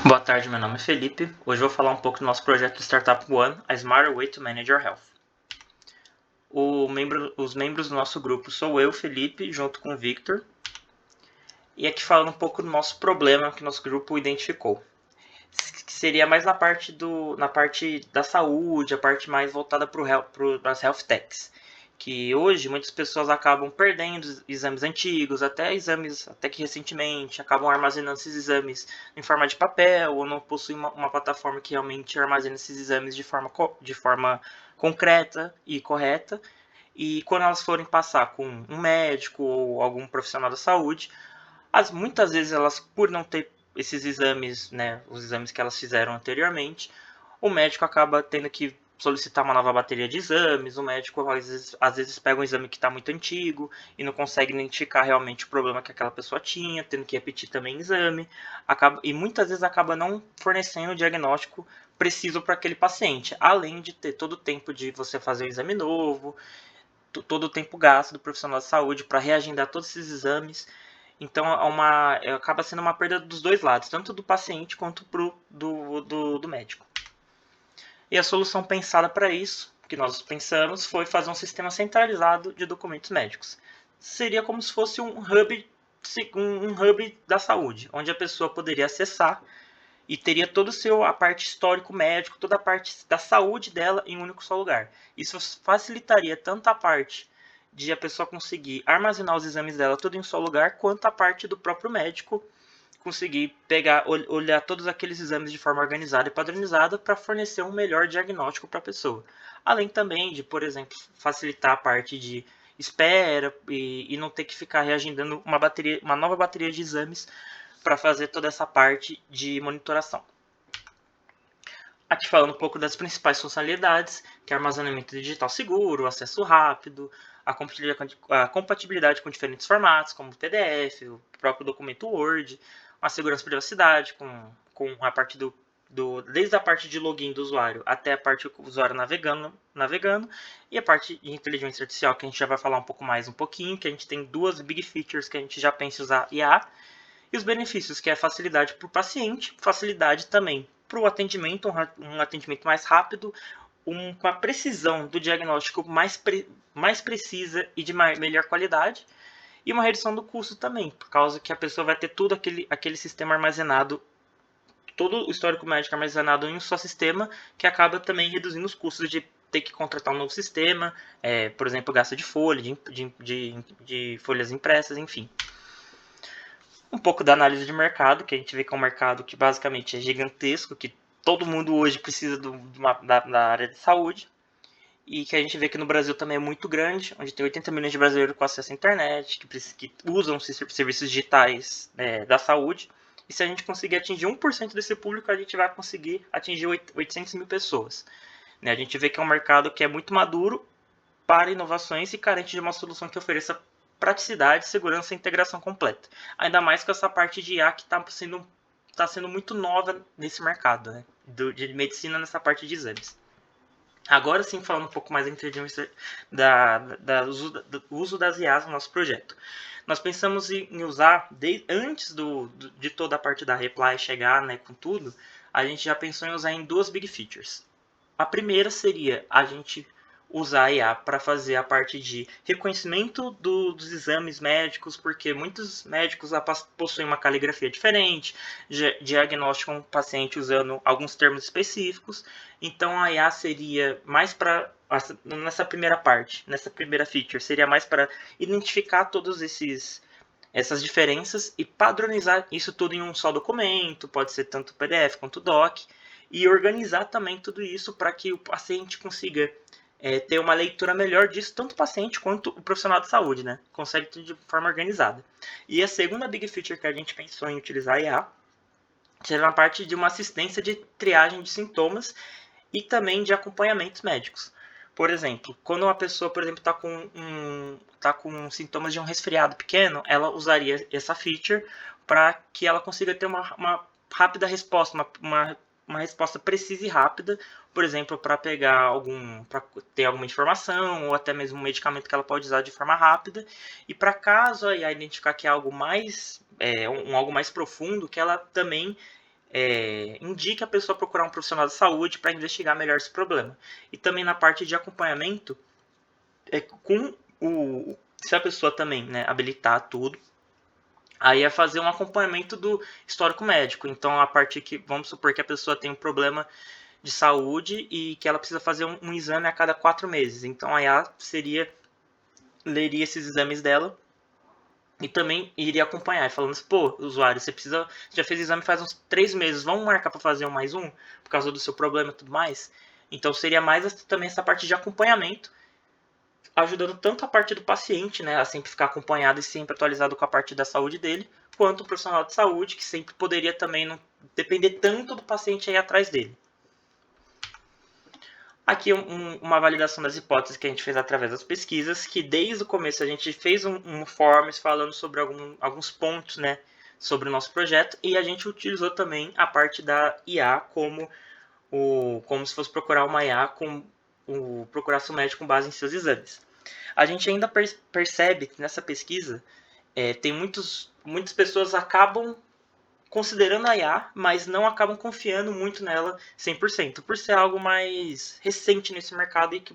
Boa tarde, meu nome é Felipe. Hoje eu vou falar um pouco do nosso projeto Startup One, a Smarter Way to Manage Your Health. Os membros do nosso grupo sou eu, Felipe, junto com o Victor. E aqui falando um pouco do nosso problema que nosso grupo identificou. Que seria mais na parte da saúde, a parte mais voltada para as health techs. Que hoje muitas pessoas acabam perdendo exames antigos, até que recentemente, acabam armazenando esses exames em forma de papel, ou não possuem uma plataforma que realmente armazena esses exames de forma concreta e correta. E quando elas forem passar com um médico ou algum profissional da saúde, muitas vezes elas, por não ter esses exames, né, os exames que elas fizeram anteriormente, o médico acaba tendo que solicitar uma nova bateria de exames. O médico às vezes pega um exame que está muito antigo e não consegue identificar realmente o problema que aquela pessoa tinha, tendo que repetir também o exame, e muitas vezes acaba não fornecendo o diagnóstico preciso para aquele paciente, além de ter todo o tempo de você fazer um exame novo, todo o tempo gasto do profissional de saúde para reagendar todos esses exames. Então acaba sendo uma perda dos dois lados, tanto do paciente quanto do médico. E a solução pensada para isso, que nós pensamos, foi fazer um sistema centralizado de documentos médicos. Seria como se fosse um hub da saúde, onde a pessoa poderia acessar e teria todo a parte histórico médico, toda a parte da saúde dela em um único só lugar. Isso facilitaria tanto a parte de a pessoa conseguir armazenar os exames dela tudo em um só lugar, quanto a parte do próprio médico conseguir olhar todos aqueles exames de forma organizada e padronizada para fornecer um melhor diagnóstico para a pessoa. Além também de, por exemplo, facilitar a parte de espera e não ter que ficar reagendando uma nova bateria de exames para fazer toda essa parte de monitoração. Aqui falando um pouco das principais funcionalidades, que é armazenamento digital seguro, acesso rápido, a compatibilidade com diferentes formatos, como PDF, o próprio documento Word, a segurança e privacidade, com a parte desde a parte de login do usuário até a parte do usuário navegando, e a parte de inteligência artificial, que a gente já vai falar um pouquinho, que a gente tem duas big features que a gente já pensa em usar IA, e os benefícios, que é facilidade para o paciente, facilidade também para o atendimento, um atendimento mais rápido, com a precisão do diagnóstico mais precisa e de melhor qualidade, e uma redução do custo também, por causa que a pessoa vai ter tudo aquele sistema armazenado, todo o histórico médico armazenado em um só sistema, que acaba também reduzindo os custos de ter que contratar um novo sistema, por exemplo, gasto de folha, de folhas impressas, enfim. Um pouco da análise de mercado, que a gente vê que é um mercado que basicamente é gigantesco, que todo mundo hoje precisa da área de saúde, e que a gente vê que no Brasil também é muito grande, onde tem 80 milhões de brasileiros com acesso à internet, que usam serviços digitais da saúde, e se a gente conseguir atingir 1% desse público, a gente vai conseguir atingir 800 mil pessoas. A gente vê que é um mercado que é muito maduro para inovações e carente de uma solução que ofereça praticidade, segurança e integração completa. Ainda mais com essa parte de IA que está sendo muito nova nesse mercado, né? De medicina, nessa parte de exames. Agora sim, falando um pouco mais do uso das IAs no nosso projeto. Nós pensamos em usar, antes de toda a parte da Reply chegar, né, com tudo, a gente já pensou em usar em duas big features. A primeira seria a gente usar a IA para fazer a parte de reconhecimento dos exames médicos, porque muitos médicos possuem uma caligrafia diferente, diagnosticam o paciente usando alguns termos específicos. Então a IA seria mais para, nessa primeira feature, seria mais para identificar todos essas diferenças e padronizar isso tudo em um só documento, pode ser tanto PDF quanto doc, e organizar também tudo isso para que o paciente consiga ter uma leitura melhor disso, tanto o paciente quanto o profissional de saúde, né? Consegue tudo de forma organizada. E a segunda big feature que a gente pensou em utilizar a IA seria na parte de uma assistência de triagem de sintomas e também de acompanhamentos médicos. Por exemplo, quando uma pessoa, por exemplo, está com sintomas de um resfriado pequeno, ela usaria essa feature para que ela consiga ter uma rápida resposta, uma resposta precisa e rápida, por exemplo, para ter alguma informação ou até mesmo um medicamento que ela pode usar de forma rápida, e para caso a identificar que é algo mais profundo, que ela também indique a pessoa procurar um profissional de saúde para investigar melhor esse problema. E também na parte de acompanhamento, se a pessoa também, né, habilitar tudo, aí é fazer um acompanhamento do histórico médico. Então, a parte que, vamos supor que a pessoa tem um problema de saúde e que ela precisa fazer um exame a cada 4 meses. Então, a IA leria esses exames dela e também iria acompanhar, falando assim, pô, usuário, você já fez exame faz uns 3 meses, vamos marcar para fazer um mais um, por causa do seu problema e tudo mais? Então, seria mais também essa parte de acompanhamento, ajudando tanto a parte do paciente, né, a sempre ficar acompanhado e sempre atualizado com a parte da saúde dele, quanto o profissional de saúde, que sempre poderia também não depender tanto do paciente aí atrás dele. Aqui uma validação das hipóteses que a gente fez através das pesquisas, que desde o começo a gente fez um forms falando sobre alguns pontos, né, sobre o nosso projeto, e a gente utilizou também a parte da IA como se fosse procurar uma IA com procurasse um médico com base em seus exames. A gente ainda percebe que nessa pesquisa tem muitas pessoas acabam considerando a IA, mas não acabam confiando muito nela 100%, por ser algo mais recente nesse mercado e que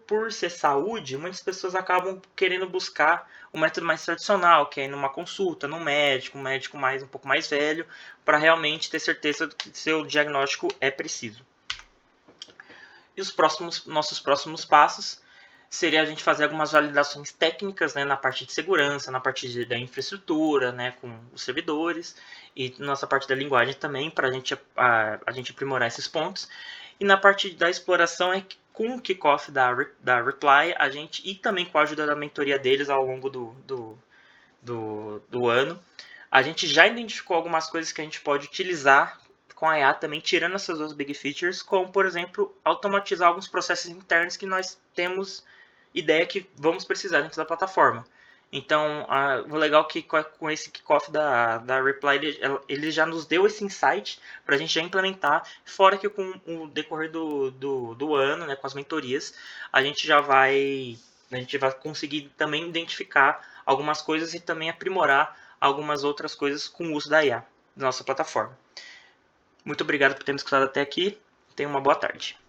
por ser saúde, muitas pessoas acabam querendo buscar um método mais tradicional, que é ir numa consulta, num médico, um médico um pouco mais velho, para realmente ter certeza de que seu diagnóstico é preciso. E nossos próximos passos seria a gente fazer algumas validações técnicas, né, na parte de segurança, na parte da infraestrutura, né, com os servidores, e nossa parte da linguagem também, para a gente aprimorar esses pontos. E na parte da exploração é com o kickoff da Reply, e também com a ajuda da mentoria deles ao longo do ano, a gente já identificou algumas coisas que a gente pode utilizar com a IA também, tirando essas duas big features, como, por exemplo, automatizar alguns processos internos que nós temos ideia que vamos precisar dentro da plataforma. Então, o legal é que com esse kickoff da Reply, ele já nos deu esse insight para a gente já implementar, fora que com o decorrer do ano, né, com as mentorias, a gente vai conseguir também identificar algumas coisas e também aprimorar algumas outras coisas com o uso da IA, da nossa plataforma. Muito obrigado por ter me escutado até aqui. Tenha uma boa tarde.